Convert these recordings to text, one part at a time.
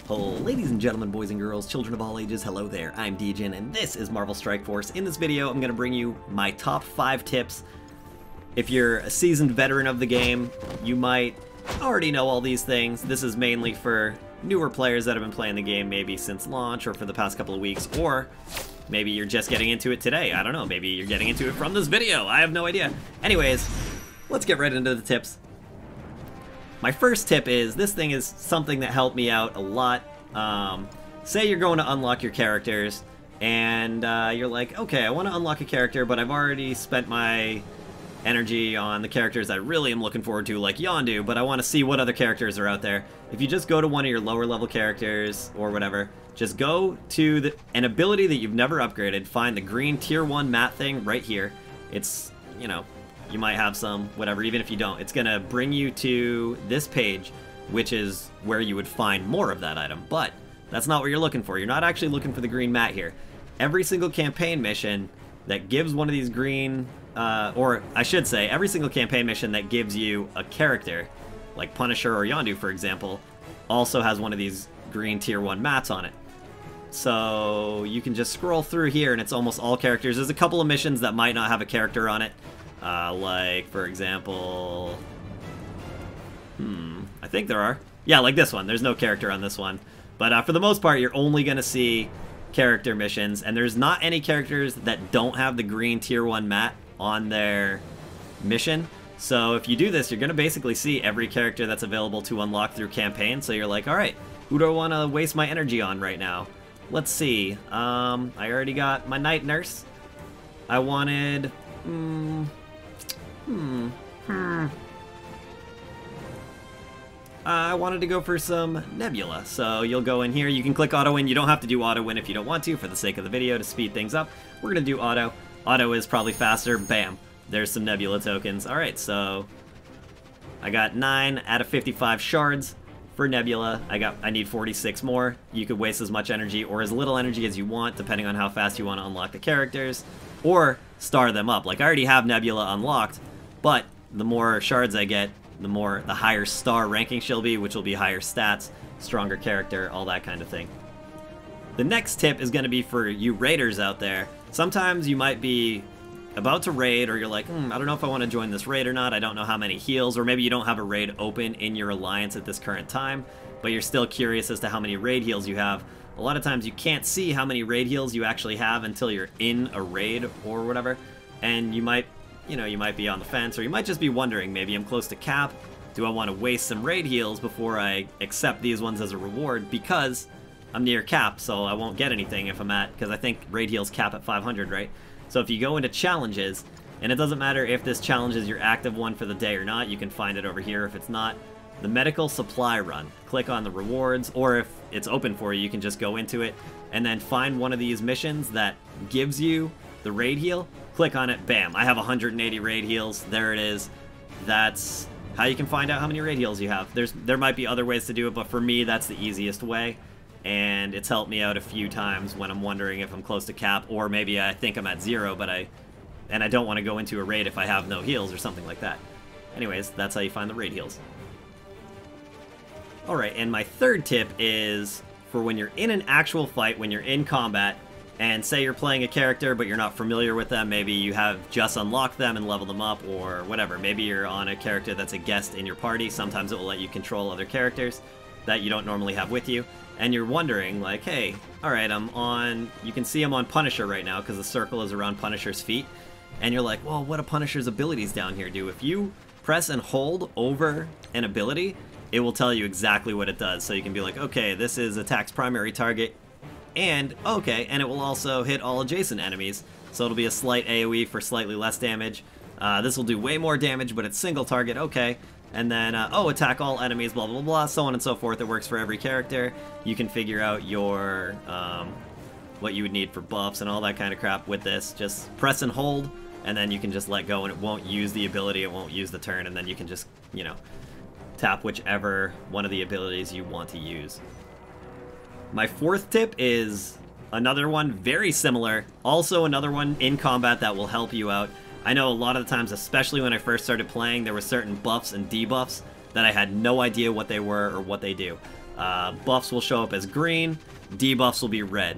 Ladies and gentlemen, boys and girls, children of all ages, hello there, I'm Degen, and this is Marvel Strike Force. In this video, I'm going to bring you my top 5 tips. If you're a seasoned veteran of the game, you might already know all these things. This is mainly for newer players that have been playing the game maybe since launch or for the past couple of weeks, or maybe you're just getting into it today. I don't know, maybe you're getting into it from this video. I have no idea. Anyways, let's get right into the tips. My first tip is, this thing is something that helped me out a lot. Say you're going to unlock your characters, and you're like, okay, I want to unlock a character, but I've already spent my energy on the characters I really am looking forward to, like Yondu, but I want to see what other characters are out there. If you just go to one of your lower level characters, or whatever, just go to an ability that you've never upgraded, find the green tier 1 mat thing right here. It's, you know, you might have some, whatever, even if you don't. It's going to bring you to this page, which is where you would find more of that item. But that's not what you're looking for. You're not actually looking for the green mat here. Every single campaign mission that gives one of these green, or I should say, every single campaign mission that gives you a character, like Punisher or Yondu, for example, also has one of these green tier 1 mats on it. So you can just scroll through here, and it's almost all characters. There's a couple of missions that might not have a character on it. Like, for example, I think there are. Yeah, like this one. There's no character on this one. But for the most part, you're only going to see character missions, and there's not any characters that don't have the green tier 1 mat on their mission. So if you do this, you're going to basically see every character that's available to unlock through campaign. So you're like, alright, who do I want to waste my energy on right now? Let's see. I already got my Night Nurse. I wanted... I wanted to go for some Nebula, so you'll go in here, you can click auto win. You don't have to do auto win if you don't want to, for the sake of the video, to speed things up. We're gonna do auto. Auto is probably faster. Bam, there's some Nebula tokens. Alright, so I got 9 out of 55 shards for Nebula. I need 46 more. You could waste as much energy or as little energy as you want, depending on how fast you want to unlock the characters, or star them up. Like, I already have Nebula unlocked, but the more shards I get, the higher star ranking she'll be, which will be higher stats, stronger character, all that kind of thing. The next tip is going to be for you raiders out there. Sometimes you might be about to raid, or you're like, I don't know if I want to join this raid or not. I don't know how many heals, or maybe you don't have a raid open in your alliance at this current time, but you're still curious as to how many raid heals you have. A lot of times you can't see how many raid heals you actually have until you're in a raid or whatever, and you might be on the fence, or you might just be wondering, maybe I'm close to cap. Do I want to waste some raid heals before I accept these ones as a reward? Because I'm near cap, so I won't get anything if I'm at, because I think raid heals cap at 500, right? So if you go into challenges, and it doesn't matter if this challenge is your active one for the day or not, you can find it over here. If it's not, the medical supply run. Click on the rewards, or if it's open for you, you can just go into it and then find one of these missions that gives you the raid heal. Click on it, bam, I have 180 raid heals. There it is. That's how you can find out how many raid heals you have. There might be other ways to do it, but for me, that's the easiest way. And it's helped me out a few times when I'm wondering if I'm close to cap, or maybe I think I'm at 0, but I don't want to go into a raid if I have no heals or something like that. Anyways, that's how you find the raid heals. Alright, and my third tip is for when you're in an actual fight, when you're in combat, and say you're playing a character but you're not familiar with them, maybe you have just unlocked them and leveled them up, or whatever. Maybe you're on a character that's a guest in your party. Sometimes it will let you control other characters that you don't normally have with you, and you're wondering, like, hey, alright, you can see I'm on Punisher right now because the circle is around Punisher's feet, and you're like, well, what do Punisher's abilities down here do? If you press and hold over an ability, it will tell you exactly what it does. So you can be like, okay, this is attack's primary target, and okay, and it will also hit all adjacent enemies, so it'll be a slight AoE for slightly less damage. This will do way more damage, but it's single target, okay. And then, attack all enemies, blah, blah, blah, so on and so forth. It works for every character. You can figure out your, what you would need for buffs and all that kind of crap with this. Just press and hold, and then you can just let go, and it won't use the ability, it won't use the turn, and then you can just, tap whichever one of the abilities you want to use. My fourth tip is another one very similar, also another one in combat that will help you out. I know a lot of the times, especially when I first started playing, there were certain buffs and debuffs that I had no idea what they were or what they do. Buffs will show up as green, debuffs will be red.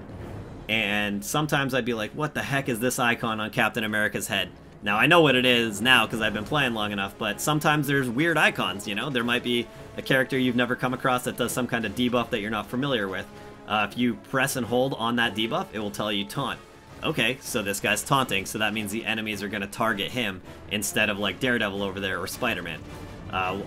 And sometimes I'd be like, what the heck is this icon on Captain America's head? Now, I know what it is now because I've been playing long enough, but sometimes there's weird icons, you know? There might be a character you've never come across that does some kind of debuff that you're not familiar with. If you press and hold on that debuff, it will tell you taunt. Okay, so this guy's taunting, so that means the enemies are going to target him instead of like Daredevil over there or Spider-Man.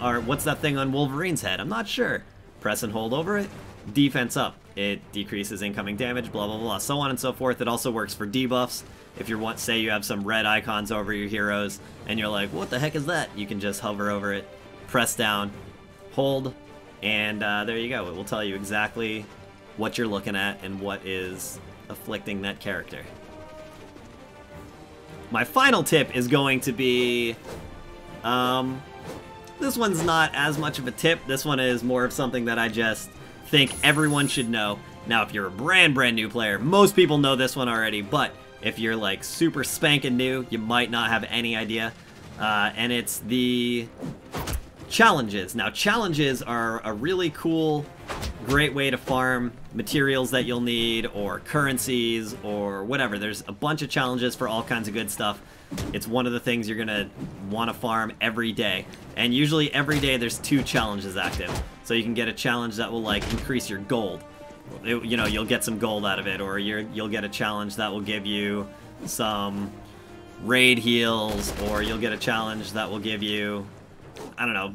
Or what's that thing on Wolverine's head? I'm not sure. Press and hold over it, defense up. It decreases incoming damage, blah, blah, blah, so on and so forth. It also works for debuffs. If you say you have some red icons over your heroes, and you're like, what the heck is that? You can just hover over it, press down, hold, and there you go. It will tell you exactly what you're looking at and what is afflicting that character. My final tip is going to be, this one's not as much of a tip. This one is more of something that I just think everyone should know. Now, if you're a brand new player, most people know this one already, but if you're like super spanking new, you might not have any idea. And it's the challenges. Now, challenges are a really cool, great way to farm materials that you'll need, or currencies, or whatever. There's a bunch of challenges for all kinds of good stuff. It's one of the things you're gonna want to farm every day. And usually every day there's 2 challenges active. So you can get a challenge that will like increase your gold. You know, you'll get some gold out of it, or you'll get a challenge that will give you some raid heals, or you'll get a challenge that will give you, I don't know,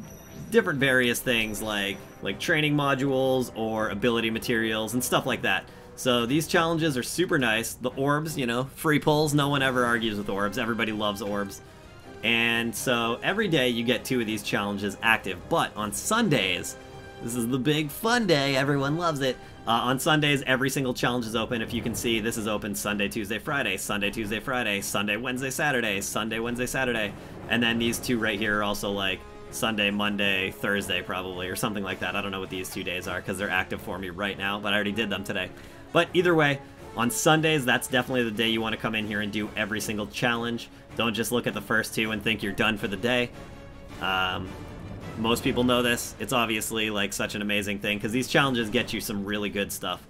different various things like training modules or ability materials and stuff like that. So these challenges are super nice. The orbs, you know, free pulls, no one ever argues with orbs. Everybody loves orbs. And so every day you get 2 of these challenges active. But on Sundays, this is the big fun day, everyone loves it. On Sundays, every single challenge is open. If you can see, this is open Sunday, Tuesday, Friday, Sunday, Tuesday, Friday, Sunday, Wednesday, Saturday, Sunday, Wednesday, Saturday. And then these 2 right here are also like Sunday, Monday, Thursday probably, or something like that. I don't know what these 2 days are because they're active for me right now, but I already did them today. But either way, on Sundays, that's definitely the day you want to come in here and do every single challenge. Don't just look at the first 2 and think you're done for the day. Most people know this. It's obviously like such an amazing thing because these challenges get you some really good stuff.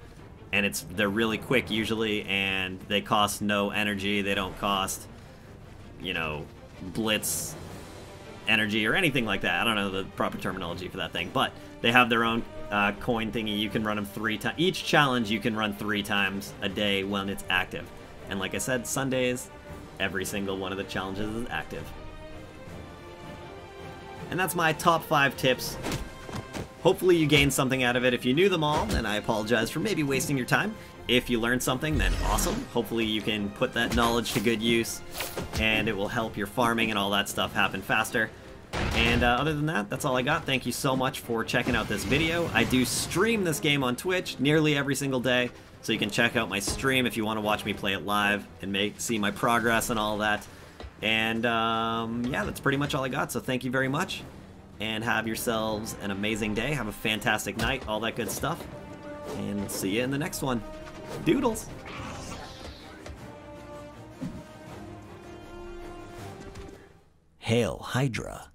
And they're really quick usually, and they cost no energy. They don't cost, you know, blitz energy or anything like that. I don't know the proper terminology for that thing, but they have their own coin thingy. You can run them 3 times. Each challenge you can run 3 times a day when it's active. And like I said, Sundays, every single one of the challenges is active. And that's my top 5 tips. Hopefully you gained something out of it. If you knew them all, then I apologize for maybe wasting your time. If you learned something, then awesome. Hopefully you can put that knowledge to good use, and it will help your farming and all that stuff happen faster. And other than that, that's all I got. Thank you so much for checking out this video. I do stream this game on Twitch nearly every single day, so you can check out my stream if you want to watch me play it live and see my progress and all that. And yeah, that's pretty much all I got, so thank you very much, and have yourselves an amazing day. Have a fantastic night, all that good stuff, and see you in the next one. Doodles! Hail Hydra.